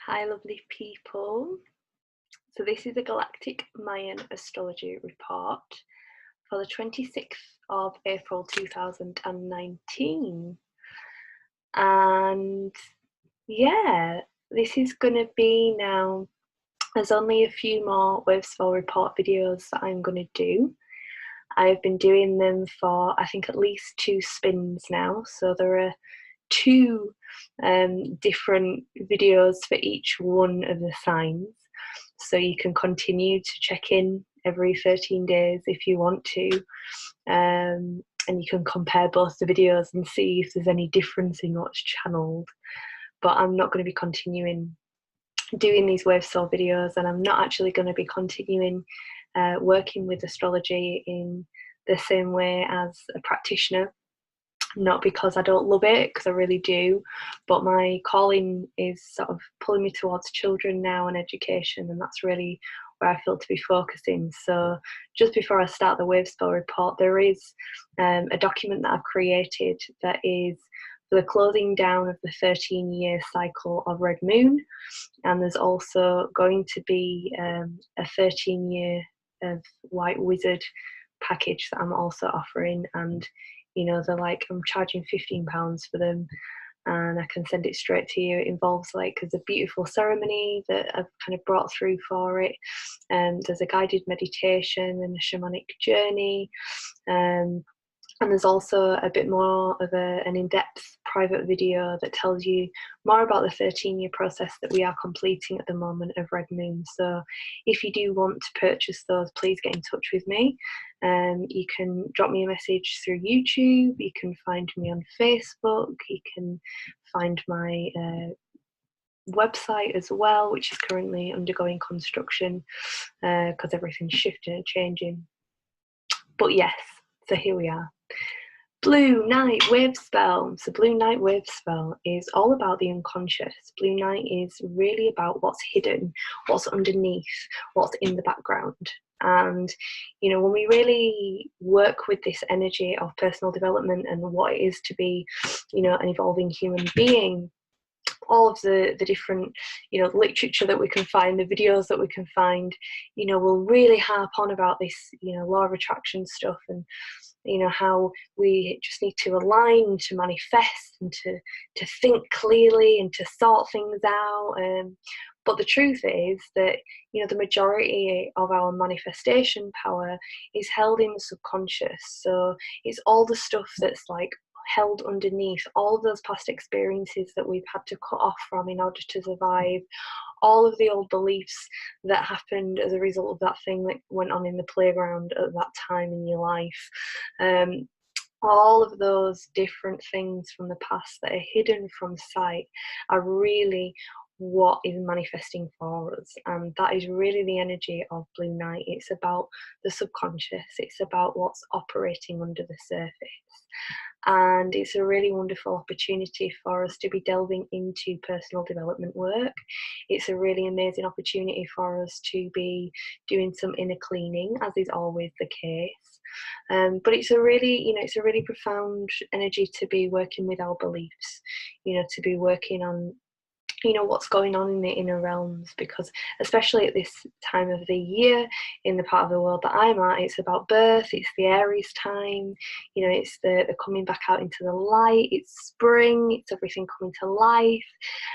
Hi, lovely people. So, this is a Galactic Mayan astrology report for the 26th of April 2019. And yeah, this is going to be now. There's only a few more Wavespell report videos that I'm going to do. I've been doing them for, I think, at least 2 spins now. So, there are 2 different videos for each one of the signs. So you can continue to check in every 13 days if you want to. And you can compare both the videos and see if there's any difference in what's channeled. But I'm not going to be continuing doing these Wavespell videos, and I'm not actually going to be continuing working with astrology in the same way as a practitioner. Not because I don't love it, because I really do, but my calling is sort of pulling me towards children now and education, and that's really where I feel to be focusing. So just before I start the Wavespell report, there is a document that I've created that is for the closing down of the 13-year cycle of Red Moon, and there's also going to be a 13-year of White Wizard package that I'm also offering. And they're like, I'm charging £15 for them, and I can send it straight to you. It involves there's a beautiful ceremony that I've kind of brought through for it. There's a guided meditation and a shamanic journey. And there's also a bit more of an in-depth private video that tells you more about the 13-year process that we are completing at the moment of Red Moon. So if you do want to purchase those, please get in touch with me. You can drop me a message through YouTube, you can find me on Facebook, you can find my website as well, which is currently undergoing construction because everything's shifting and changing. But yes, so here we are. Blue Night Wavespell. So Blue Night Wavespell is all about the unconscious. Blue Night is really about what's hidden, what's underneath, what's in the background. And when we really work with this energy of personal development and what it is to be an evolving human being, all of the different literature that we can find, the videos that we can find, will really harp on about this law of attraction stuff, and how we just need to align, to manifest, and to think clearly and to sort things out. But the truth is that the majority of our manifestation power is held in the subconscious. So it's all the stuff that's held underneath, all of those past experiences that we've had to cut off from in order to survive, all of the old beliefs that happened as a result of that thing that went on in the playground at that time in your life. All of those different things from the past that are hidden from sight are really what is manifesting for us, and that is really the energy of Blue Night. It's about the subconscious, it's about what's operating under the surface, and it's a really wonderful opportunity for us to be delving into personal development work. It's a really amazing opportunity for us to be doing some inner cleaning, as is always the case. But it's a really, it's a really profound energy to be working with our beliefs, to be working on what's going on in the inner realms, because especially at this time of the year in the part of the world that I'm at, it's about birth, it's the Aries time, it's the coming back out into the light, it's spring, it's everything coming to life,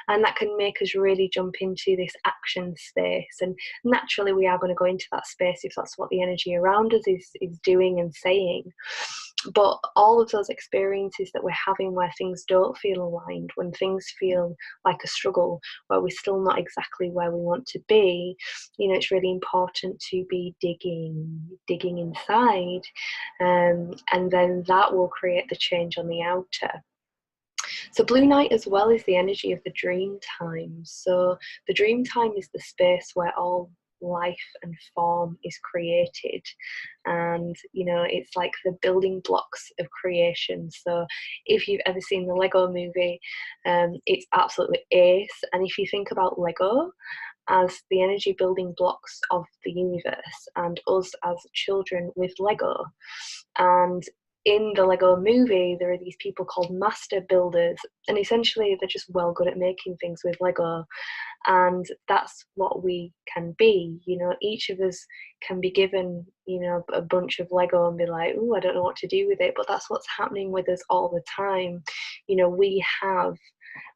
and that can make us really jump into this action space. And naturally we are going to go into that space if that's what the energy around us is doing and saying. But all of those experiences that we're having where things don't feel aligned, when things feel like a struggle, where we're still not exactly where we want to be, it's really important to be digging inside, and then that will create the change on the outer. So Blue Night as well is the energy of the dream time. So the dream time is the space where all life and form is created, and it's like the building blocks of creation. So if you've ever seen the Lego movie, it's absolutely ace. And if you think about Lego as the energy building blocks of the universe and us as children with Lego, and in the Lego movie, there are these people called master builders, and essentially they're just well good at making things with Lego. And that's what we can be. You know, each of us can be given, you know, a bunch of Lego and be like, oh, I don't know what to do with it. But that's what's happening with us all the time. You know, we have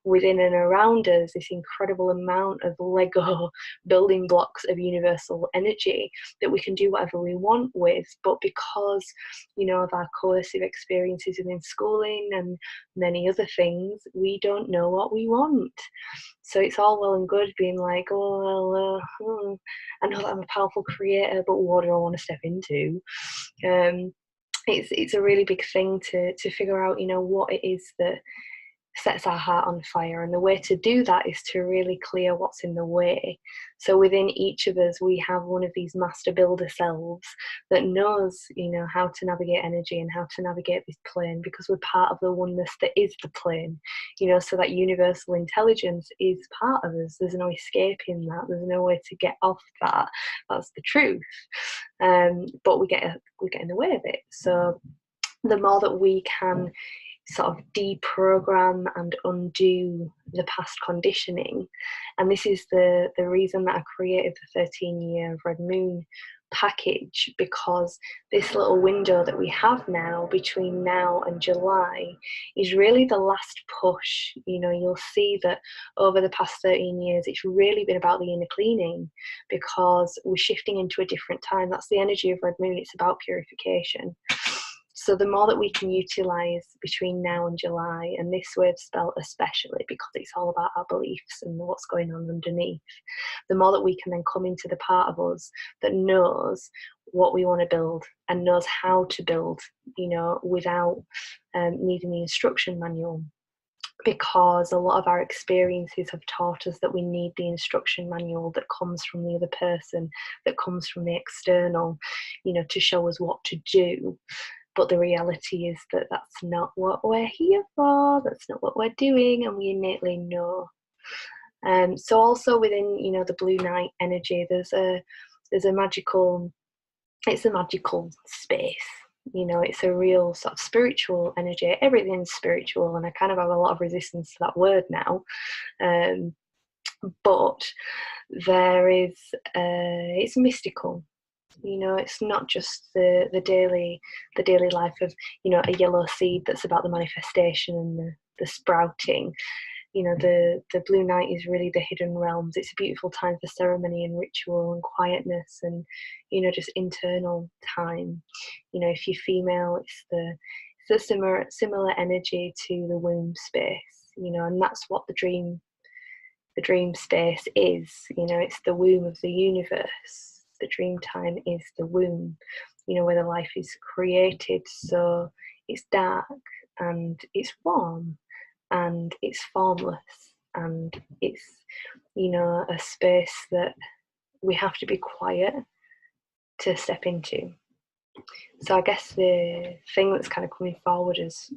within and around us this incredible amount of Lego building blocks of universal energy that we can do whatever we want with. But because, you know, of our coercive experiences within schooling and many other things, we don't know what we want. So it's all well and good being like, oh, well, I know that I'm a powerful creator, but what do I want to step into? It's a really big thing to figure out, you know, what it is that sets our heart on fire, and the way to do that is to really clear what's in the way. So within each of us, we have one of these master builder selves that knows, you know, how to navigate energy and how to navigate this plane, because we're part of the oneness that is the plane, you know. So that universal intelligence is part of us. There's no escaping that. There's no way to get off that. That's the truth. But we get in the way of it. So the more that we can sort of deprogram and undo the past conditioning. And this is the reason that I created the 13-year Red Moon package, because this little window that we have now between now and July is really the last push. You know, you'll see that over the past 13 years it's really been about the inner cleaning, because we're shifting into a different time. That's the energy of Red Moon. It's about purification. So the more that we can utilize between now and July, and this Wavespell especially, because it's all about our beliefs and what's going on underneath, the more that we can then come into the part of us that knows what we want to build and knows how to build, you know, without needing the instruction manual. Because a lot of our experiences have taught us that we need the instruction manual that comes from the other person, that comes from the external, you know, to show us what to do. But the reality is that that's not what we're here for. That's not what we're doing, and we innately know. So also within, you know, the blue night energy, there's a magical, it's a magical space. You know, it's a real sort of spiritual energy. Everything's spiritual, and I kind of have a lot of resistance to that word now. But there is, it's mystical. You know, it's not just the daily life of, you know, a yellow seed that's about the manifestation and the sprouting. You know, the blue night is really the hidden realms. It's a beautiful time for ceremony and ritual and quietness and, you know, just internal time. You know, if you're female, it's the similar energy to the womb space, you know, and that's what the dream space is. You know, it's the womb of the universe. The dream time is the womb, you know, where the life is created. So it's dark and it's warm and it's formless, and it's, you know, a space that we have to be quiet to step into. So I guess the thing that's kind of coming forward is,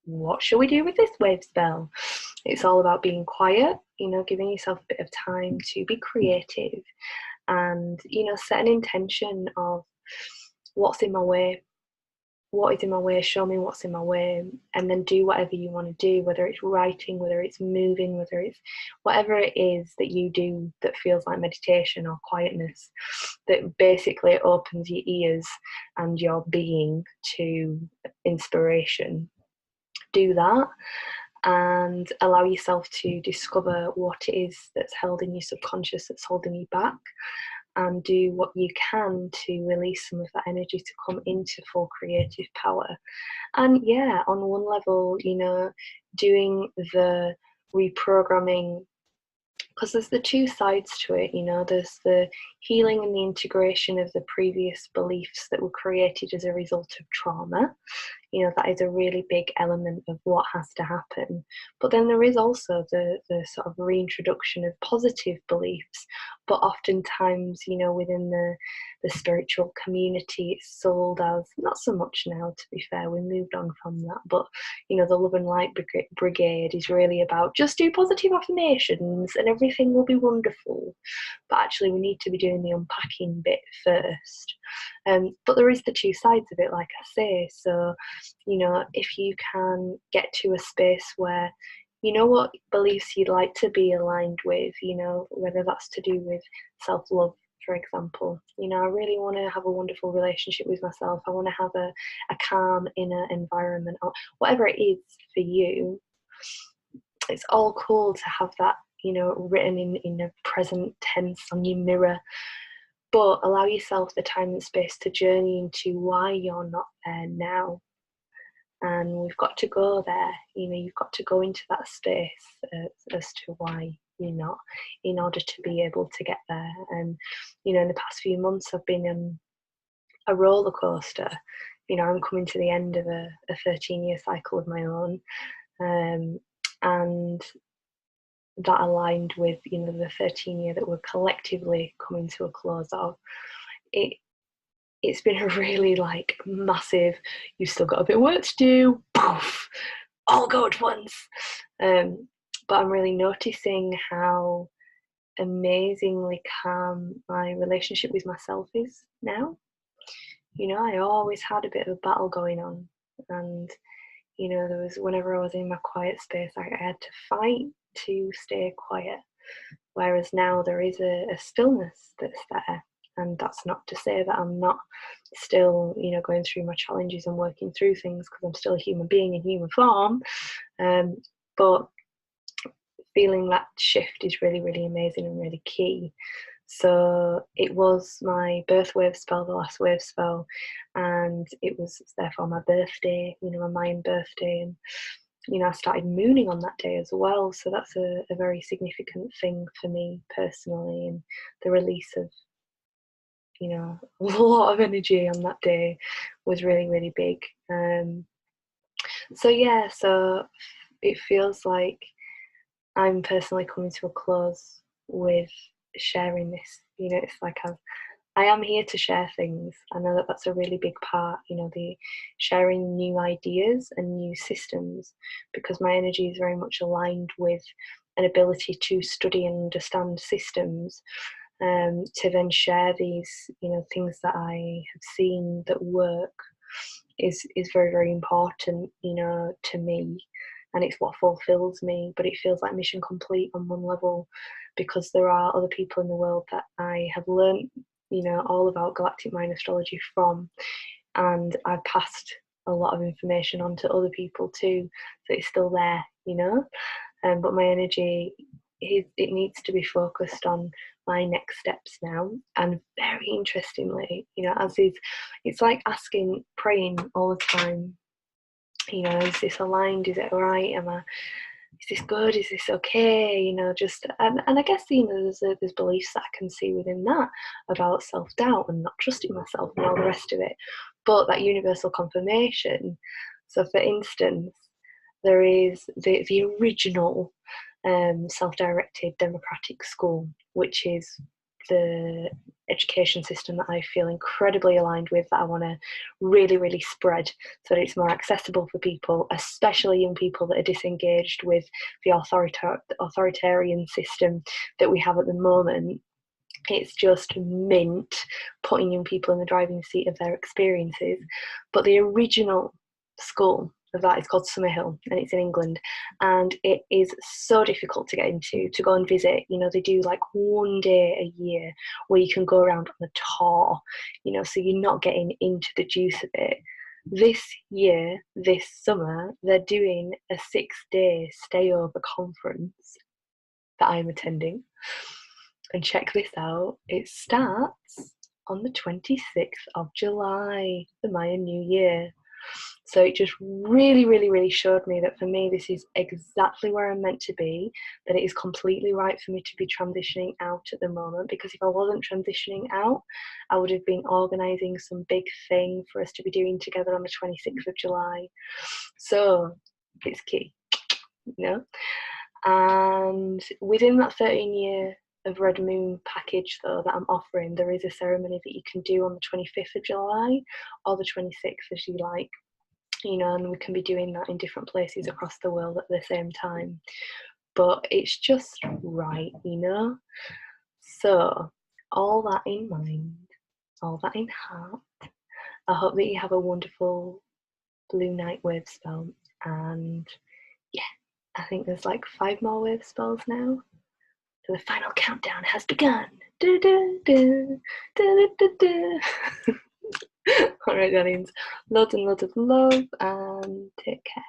what shall we do with this Wavespell? It's all about being quiet, you know, giving yourself a bit of time to be creative, and, you know, set an intention of what's in my way, what is in my way, show me what's in my way, and then do whatever you want to do, whether it's writing, whether it's moving, whether it's whatever it is that you do that feels like meditation or quietness, that basically opens your ears and your being to inspiration. Do that and allow yourself to discover what it is that's held in your subconscious, that's holding you back, and do what you can to release some of that energy to come into full creative power. And yeah, on one level, you know, doing the reprogramming, because there's the two sides to it, you know, there's the healing and the integration of the previous beliefs that were created as a result of trauma. You know, that is a really big element of what has to happen. But then there is also the sort of reintroduction of positive beliefs. But oftentimes, you know, within the spiritual community, it's sold as, not so much now, to be fair, we moved on from that. But, you know, the Love and Light Brigade is really about just do positive affirmations and everything will be wonderful. But actually, we need to be doing the unpacking bit first. But there is the two sides of it, like I say. So, you know, if you can get to a space where you know what beliefs you'd like to be aligned with, you know, whether that's to do with self-love, for example. You know, I really want to have a wonderful relationship with myself. I want to have a calm inner environment, or whatever it is for you. It's all cool to have that, you know, written in a present tense on your mirror, but allow yourself the time and space to journey into why you're not there now. And we've got to go there, you know, you've got to go into that space as to why you're not, in order to be able to get there. And, you know, in the past few months, I've been in a roller coaster. You know, I'm coming to the end of a 13-year cycle of my own. And that aligned with, you know, the 13-year that we're collectively coming to a close of. It's been a really like massive, you've still got a bit of work to do, poof, all go at once. But I'm really noticing how amazingly calm my relationship with myself is now. You know, I always had a bit of a battle going on, and you know, there was, whenever I was in my quiet space, I had to fight to stay quiet, whereas now there is a stillness that's there. And that's not to say that I'm not still, you know, going through my challenges and working through things, because I'm still a human being in human form. But feeling that shift is really, really amazing and really key. So it was my birth wave spell, the last wave spell, and it was therefore my birthday, you know, my Mayan birthday. And, you know, I started mooning on that day as well. So that's a very significant thing for me personally. And the release of, you know, a lot of energy on that day was really, really big. So yeah, so it feels like I'm personally coming to a close with sharing this. You know, it's like I am here to share things. I know that that's a really big part, you know, the sharing new ideas and new systems, because my energy is very much aligned with an ability to study and understand systems, to then share these, you know, things that I have seen that work is very, very important, you know, to me. And it's what fulfills me. But it feels like mission complete on one level, because there are other people in the world that I have learned, you know, all about Galactic Mayan astrology from, and I've passed a lot of information on to other people too, so it's still there, you know. But my energy, it needs to be focused on my next steps now. And very interestingly, you know, as is, it's like asking, praying all the time, you know, is this aligned, is it right, is this good, is this okay, you know, just, and I guess, you know, there's beliefs that I can see within that about self-doubt and not trusting myself and all the rest of it, but that universal confirmation. So for instance, there is the original self-directed democratic school, which is the education system that I feel incredibly aligned with, that I want to really, really spread so that it's more accessible for people, especially young people that are disengaged with the authoritarian system that we have at the moment. It's just mint, putting young people in the driving seat of their experiences. But the original school of that is called Summerhill, and it's in England, and it is so difficult to get into, to go and visit. You know, they do like one day a year where you can go around on a tour, you know, so you're not getting into the juice of it. This year, this summer, they're doing a 6-day stay over conference that I'm attending. And check this out, it starts on the 26th of July, the Mayan New Year. So it just really, really, really showed me that for me, this is exactly where I'm meant to be, that it is completely right for me to be transitioning out at the moment, because if I wasn't transitioning out, I would have been organising some big thing for us to be doing together on the 26th of July. So it's key, you know? And within that 13-year of Red Moon package, though, that I'm offering, there is a ceremony that you can do on the 25th of July or the 26th, as you like, you know, and we can be doing that in different places across the world at the same time. But it's just right, you know. So all that in mind, all that in heart, I hope that you have a wonderful blue night wave spell. And yeah, I think there's like 5 more wave spells now. So the final countdown has begun. Du, du, du, du, du, du, du. Alright, darlings, loads and loads of love and take care.